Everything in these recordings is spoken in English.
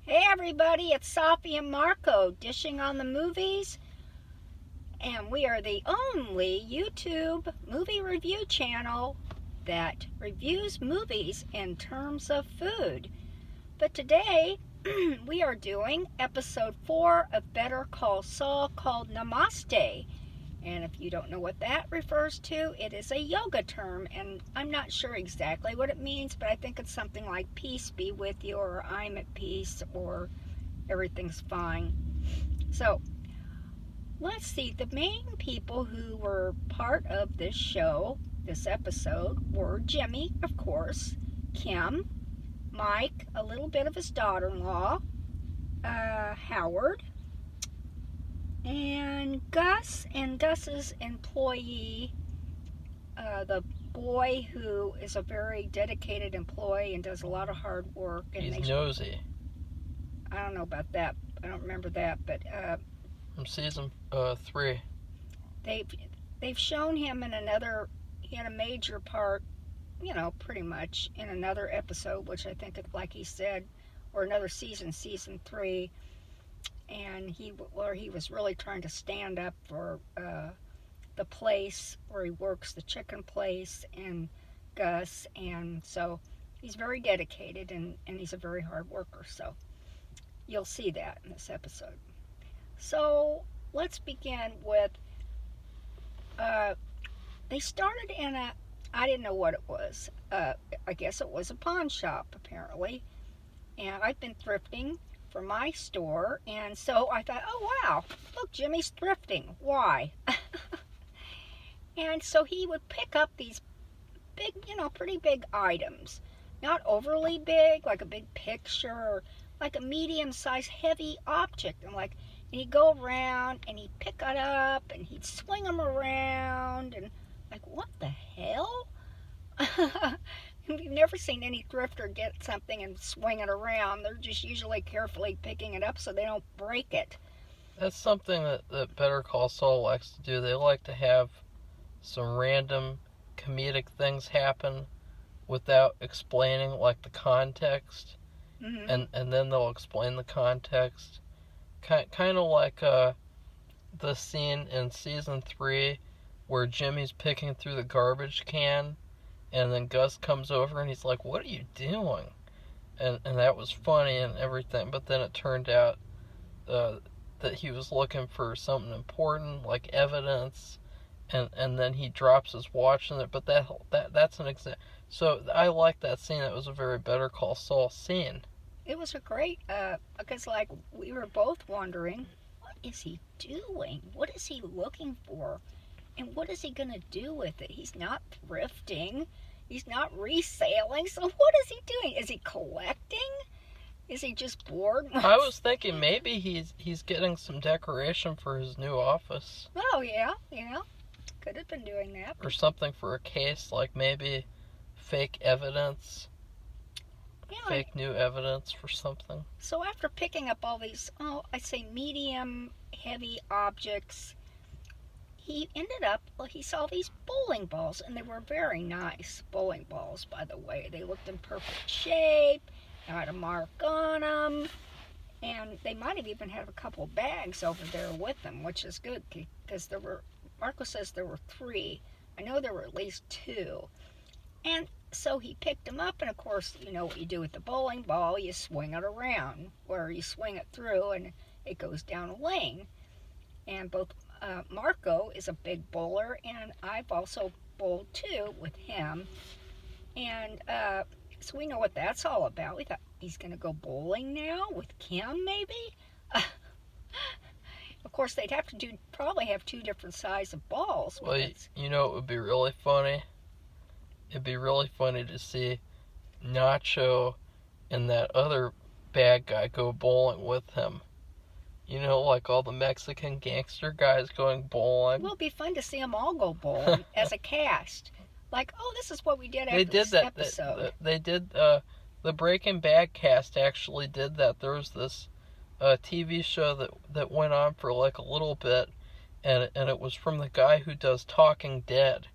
Hey everybody, it's Sophie and Marco dishing on the movies, and we are the only YouTube movie review channel that reviews movies in terms of food. But today we are doing episode 4 of Better Call Saul, called Namaste. And if you don't know what that refers to, it is a yoga term, and I'm not sure exactly what it means, but I think it's something like peace be with you, or I'm at peace, or everything's fine. So let's see, the main people who were part of this show, this episode, were Jimmy, of course, Kim, Mike, a little bit of his daughter-in-law, Howard, and Gus, and Gus's employee, the boy who is a very dedicated employee and does a lot of hard work. And he's nosy. I don't know about that. I don't remember that, but from season 3, they've shown him in another. He had a major part, pretty much in another episode, which I think, like he said, or another season 3, and he was really trying to stand up for the place where he works, the chicken place, and Gus, and so he's very dedicated, and he's a very hard worker. So you'll see that in this episode. So let's begin with, they started in I didn't know what it was. I guess it was a pawn shop, apparently. And I've been thrifting for my store, and so I thought, oh wow, look, Jimmy's thrifting. Why? And so he would pick up these big, pretty big items. Not overly big, like a big picture, or like a medium-sized heavy object, and he'd go around and he'd pick it up and he'd swing them around, and like, what the hell? You've never seen any thrifter get something and swing it around. They're just usually carefully picking it up so they don't break it. That's something that Better Call Saul likes to do. They like to have some random comedic things happen without explaining, like, the context. Mm-hmm. And then they'll explain the context. Kind of like the scene in season 3 where Jimmy's picking through the garbage can, and then Gus comes over and he's like, what are you doing? And that was funny and everything, but then it turned out that he was looking for something important, like evidence, and then he drops his watch in it. But that's an example. So I like that scene. It was a very Better Call Saul scene. It was a great, because we were both wondering, what is he doing? What is he looking for? And what is he going to do with it? He's not thrifting. He's not reselling. So what is he doing? Is he collecting? Is he just bored? I was thinking maybe he's getting some decoration for his new office. Oh, yeah. Could have been doing that. Or something for a case, like maybe fake evidence. Yeah, fake new evidence for something. So after picking up all these, I say medium, heavy objects, he ended up, he saw these bowling balls, and they were very nice bowling balls, by the way. They looked in perfect shape, they had a mark on them, and they might have even had a couple bags over there with them, which is good, because Marco says there were 3. I know there were at least 2. And so he picked them up, and of course, you know what you do with the bowling ball, you swing it around, where you swing it through, and it goes down a lane. And both Marco is a big bowler, and I've also bowled too with him. And so we know what that's all about. We thought, he's going to go bowling now with Kim, maybe? Of course, they'd have to probably have 2 different sizes of balls. Well, you know it would be really funny? It'd be really funny to see Nacho and that other bad guy go bowling with him. You know, like all the Mexican gangster guys going bowling. Well, it'd be fun to see them all go bowling as a cast. Like, oh, this is what we did after this episode. They did, the Breaking Bad cast actually did that. There was this TV show that went on for like a little bit, and it was from the guy who does Talking Dead.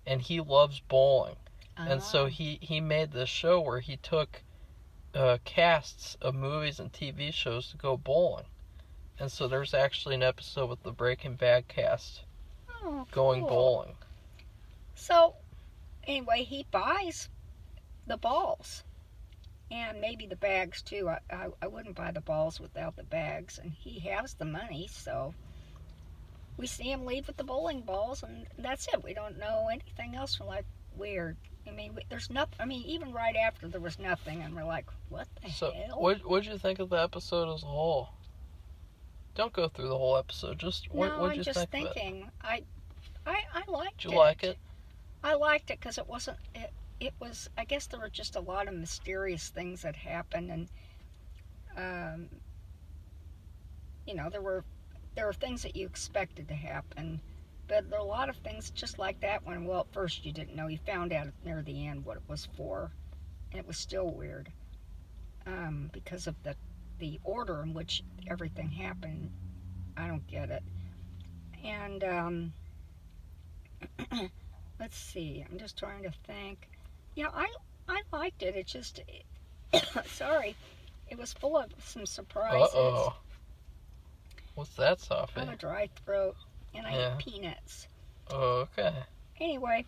And he loves bowling. And so he made this show where he took casts of movies and TV shows to go bowling. And so there's actually an episode with the Breaking Bad cast going bowling. So, anyway, he buys the balls. And maybe the bags, too. I wouldn't buy the balls without the bags. And he has the money, so we see him leave with the bowling balls, and that's it. We don't know anything else. We're like, weird. I mean, there's nothing. I mean, even right after, there was nothing, and we're like, what the hell? So, what'd you think of the episode as a whole? Don't go through the whole episode. Just what'd you think of it? I'm just thinking. I liked it. Did you like it? I liked it because it wasn't. It was. I guess there were just a lot of mysterious things that happened, and there were things that you expected to happen. But there are a lot of things just like that one. Well, at first you didn't know. You found out near the end what it was for. And it was still weird. Because of the order in which everything happened. I don't get it. And, let's see. I'm just trying to think. Yeah, I liked it. It just, sorry. It was full of some surprises. Uh-oh. What's that, Sophie? I have a dry throat. And I eat peanuts. Oh, okay. Anyway,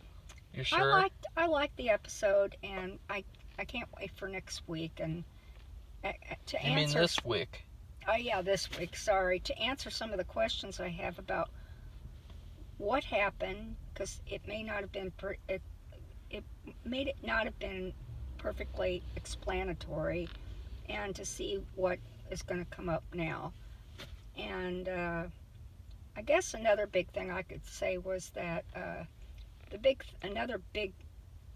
you sure? I liked the episode, and I can't wait for next week. And to answer. You mean this week? Oh yeah, this week. Sorry, to answer some of the questions I have about what happened, because it may not have been it made it not have been perfectly explanatory, and to see what is going to come up now, and. I guess another big thing I could say was that another big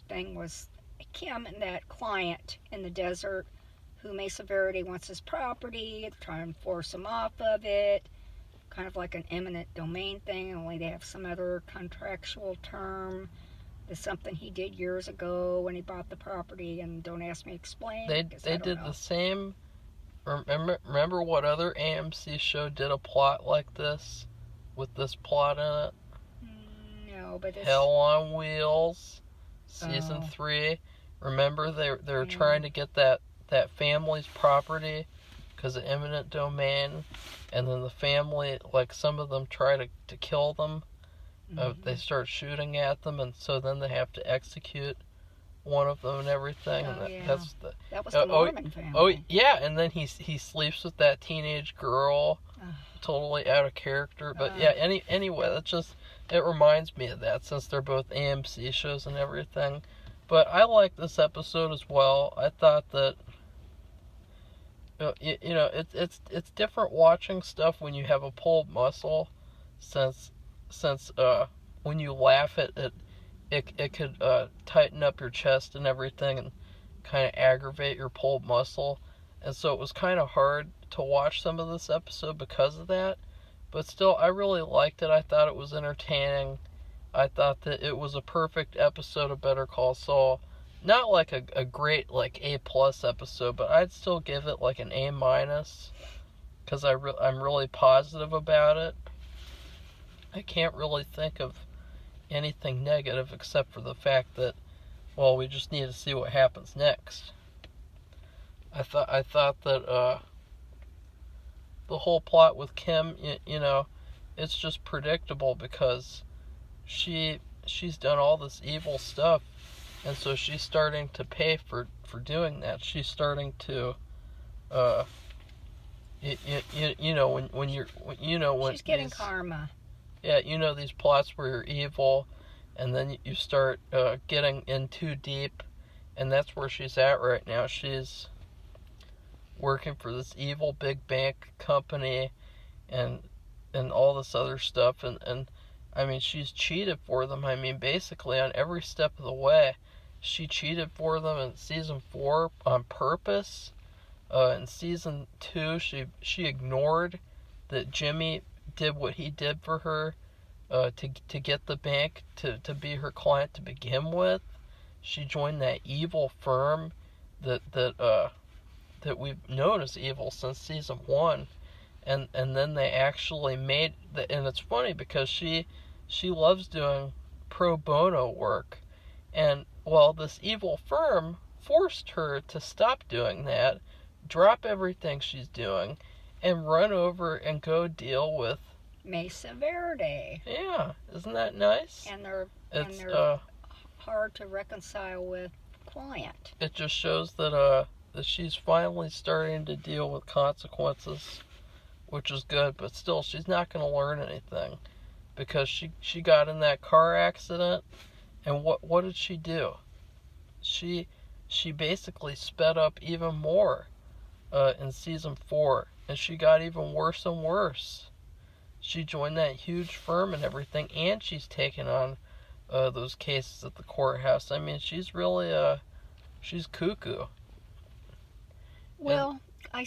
thing was Kim and that client in the desert who Mesa Verde wants his property, trying to force him off of it, kind of like an eminent domain thing, only they have some other contractual term. There's something he did years ago when he bought the property, and don't ask me to explain. They did the same. Remember what other AMC show did a plot like this? With this plot in it? No, but it's... Hell on Wheels, season 3. Remember they were trying to get that family's property because of eminent domain, and then the family, like some of them try to kill them. They start shooting at them, and so then they have to execute one of them and everything. That was the Mormon family. Oh yeah, and then he sleeps with that teenage girl. Totally out of character, but yeah. Anyway, it reminds me of that since they're both AMC shows and everything. But I like this episode as well. I thought that it's different watching stuff when you have a pulled muscle, since when you laugh it could tighten up your chest and everything and kind of aggravate your pulled muscle, and so it was kind of hard to watch some of this episode because of that, but still I really liked it. I thought it was entertaining. I thought that it was a perfect episode of Better Call Saul. Not like a great like A+ episode, but I'd still give it like an A- because I'm really positive about it. I can't really think of anything negative except for the fact that, well, we just need to see what happens next. I thought that the whole plot with Kim, it's just predictable because she's done all this evil stuff, and so she's starting to pay for doing that. She's starting to when she's getting karma. Yeah, these plots where you're evil, and then you start getting in too deep, and that's where she's at right now. She's working for this evil big bank company and all this other stuff, and I mean, she's cheated for them. I mean, basically on every step of the way. She cheated for them in season 4 on purpose. In season 2, she ignored that Jimmy did what he did for her to get the bank to be her client to begin with. She joined that evil firm that we've known as evil since season 1, and then they actually made and it's funny because she loves doing pro bono work, and well, this evil firm forced her to stop doing that, drop everything she's doing, and run over and go deal with Mesa Verde. Yeah, isn't that nice? And they're It's hard to reconcile with client. It just shows that that she's finally starting to deal with consequences, which is good, but still she's not going to learn anything because she got in that car accident, and what did she do? She basically sped up even more in season 4, and she got even worse and worse. She joined that huge firm and everything, and she's taken on those cases at the courthouse. I mean, she's really she's cuckoo. Well, I'm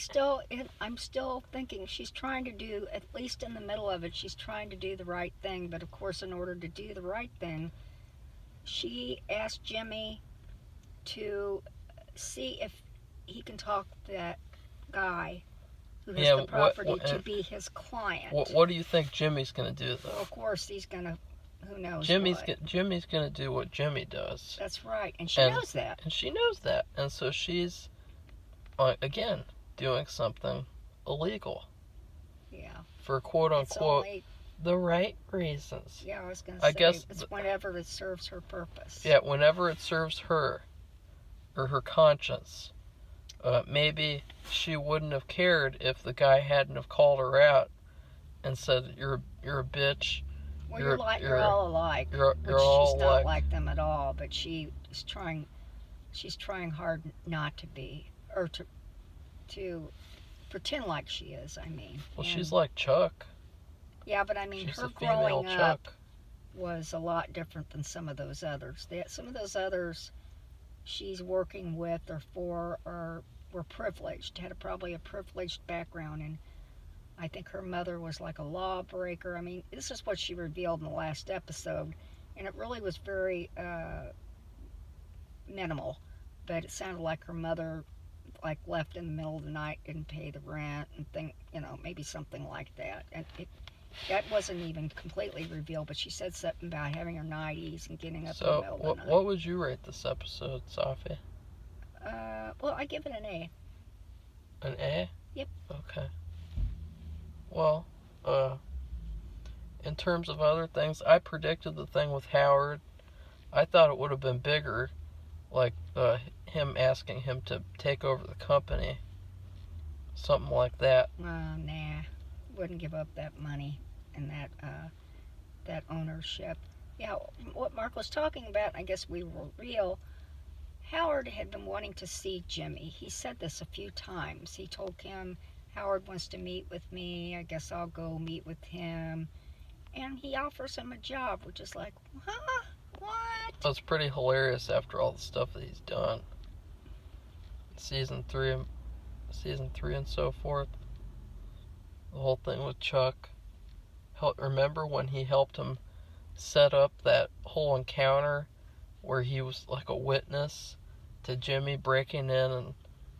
still thinking she's trying to do, at least in the middle of it, she's trying to do the right thing. But of course, in order to do the right thing, she asked Jimmy to see if he can talk that guy who has the property to be his client. What do you think Jimmy's going to do, though? Well, of course, he's going to, who knows Jimmy's going to do what Jimmy does. That's right, and she knows that. And she knows that. And so she's, again, doing something illegal. Yeah. For quote-unquote the right reasons. Yeah, I was going to say, guess it's whenever it serves her purpose. Yeah, whenever it serves her or her conscience. Maybe she wouldn't have cared if the guy hadn't have called her out and said, "You're a bitch." Well, you're all alike. You're all she's not like them at all, but she's trying hard not to be, or to pretend like she is. I mean. Well, she's like Chuck. Yeah, but I mean, her growing up was a lot different than some of those others. Some of those others she's working with or for were privileged, had probably a privileged background, and I think her mother was like a lawbreaker. I mean, this is what she revealed in the last episode, and it really was very minimal, but it sounded like her mother like left in the middle of the night, didn't pay the rent, and maybe something like that. And that wasn't even completely revealed, but she said something about having her nighties and getting up in the middle of the night. What would you rate this episode, Safi? Well, I give it an A. An A? Yep. Okay. Well, in terms of other things, I predicted the thing with Howard. I thought it would have been bigger, like him asking him to take over the company. Something like that. Nah. Wouldn't give up that money and that ownership. Yeah, what Mark was talking about, I guess we were real. Howard had been wanting to see Jimmy. He said this a few times. He told him, Howard wants to meet with me. I guess I'll go meet with him. And he offers him a job, which is like, huh? What? That's pretty hilarious after all the stuff that he's done. Season 3 and so forth. The whole thing with Chuck. Remember when he helped him set up that whole encounter where he was like a witness to Jimmy breaking in and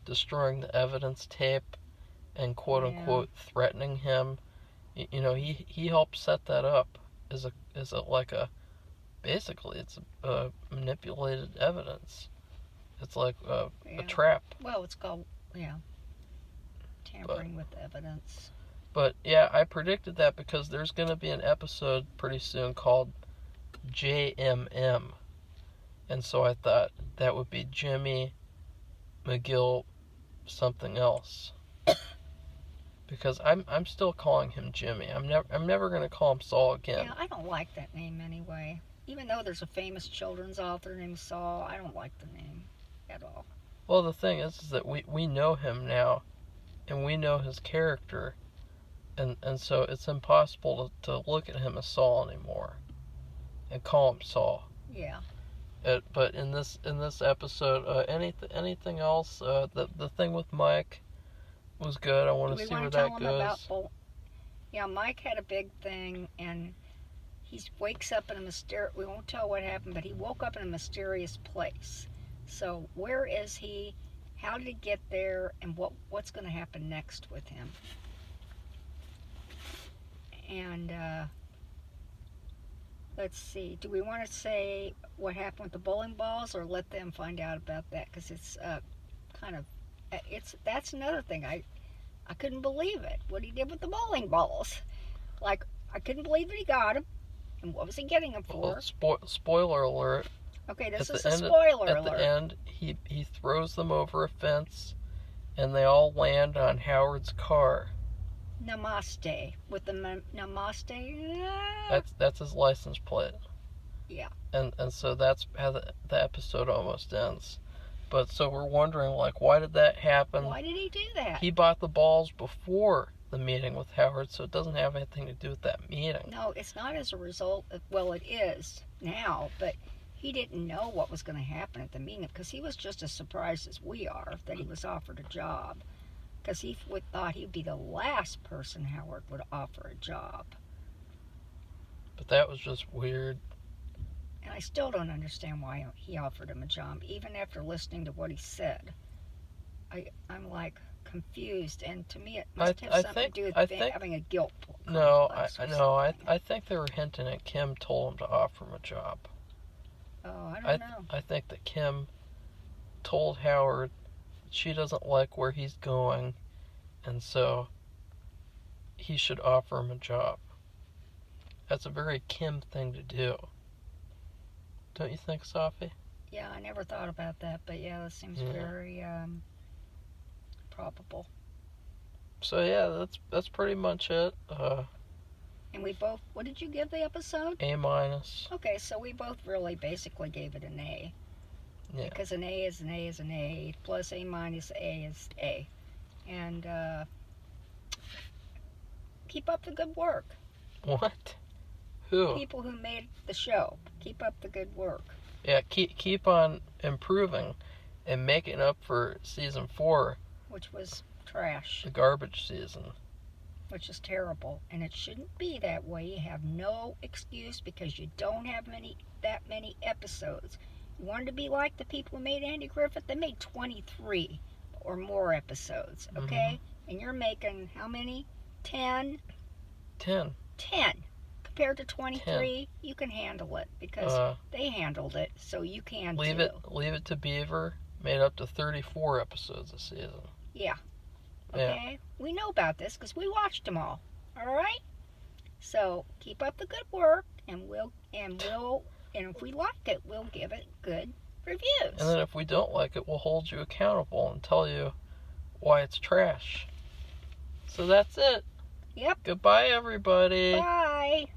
destroying the evidence tape and quote-unquote threatening him? He helped set that up as basically it's a manipulated evidence. It's like a trap. Well, it's called, tampering with evidence. But yeah, I predicted that because there's going to be an episode pretty soon called JMM. And so I thought that would be Jimmy McGill something else. Because I'm still calling him Jimmy. I'm never going to call him Saul again. Yeah, I don't like that name anyway. Even though there's a famous children's author named Saul, I don't like the name at all. Well, the thing is that we know him now, and we know his character, and so it's impossible to look at him as Saul anymore, and call him Saul. Yeah. But in this episode, anything else? The thing with Mike was good. I want to see where that goes. Yeah, Mike had a big thing, and he wakes up in a mysterious. We won't tell what happened, but he woke up in a mysterious place. So where is he? How did he get there? And what's going to happen next with him? And let's see. Do we want to say what happened with the bowling balls, or let them find out about that? Because it's kind of, that's another thing. I couldn't believe it. What he did with the bowling balls. Like, I couldn't believe that he got them. And what was he getting them for? Well, spoiler alert. Okay, this is a spoiler alert. At the end, he throws them over a fence, and they all land on Howard's car. Namaste. With the Namaste. That's his license plate. Yeah. And so that's how the episode almost ends. But so we're wondering, like, why did that happen? Why did he do that? He bought the balls before the meeting with Howard, so it doesn't have anything to do with that meeting. No, it's not as a result of, well, it is now, but he didn't know what was going to happen at the meeting, because he was just as surprised as we are that he was offered a job, because he thought he'd be the last person Howard would offer a job. But that was just weird. And I still don't understand why he offered him a job, even after listening to what he said. I'm like confused, and to me it must have something to do with having a guilt complex. I think they were hinting at Kim told him to offer him a job. Oh, I don't know. I think that Kim told Howard she doesn't like where he's going, and so he should offer him a job. That's a very Kim thing to do. Don't you think, Sophie? Yeah, I never thought about that, but yeah, that seems very probable. So yeah, that's pretty much it. And we both, what did you give the episode? A-. Okay, so we both really basically gave it an A. Yeah. Because an A is an A is an A, plus A minus A is A. And keep up the good work. What? Who? People who made the show. Keep up the good work. Yeah, keep on improving and making up for season 4. Which was trash. The garbage season. Which is terrible. And it shouldn't be that way. You have no excuse because you don't have that many episodes. You wanted to be like the people who made Andy Griffith? They made 23 or more episodes, okay? Mm-hmm. And you're making how many? 10? 10. Compared to 23, 10. You can handle it because they handled it, so you can Leave it to Beaver. Made up to 34 episodes a season. Yeah. Okay? Yeah. We know about this because we watched them all. All right? So keep up the good work, and if we like it, we'll give it good reviews. And then if we don't like it, we'll hold you accountable and tell you why it's trash. So that's it. Yep. Goodbye, everybody. Bye.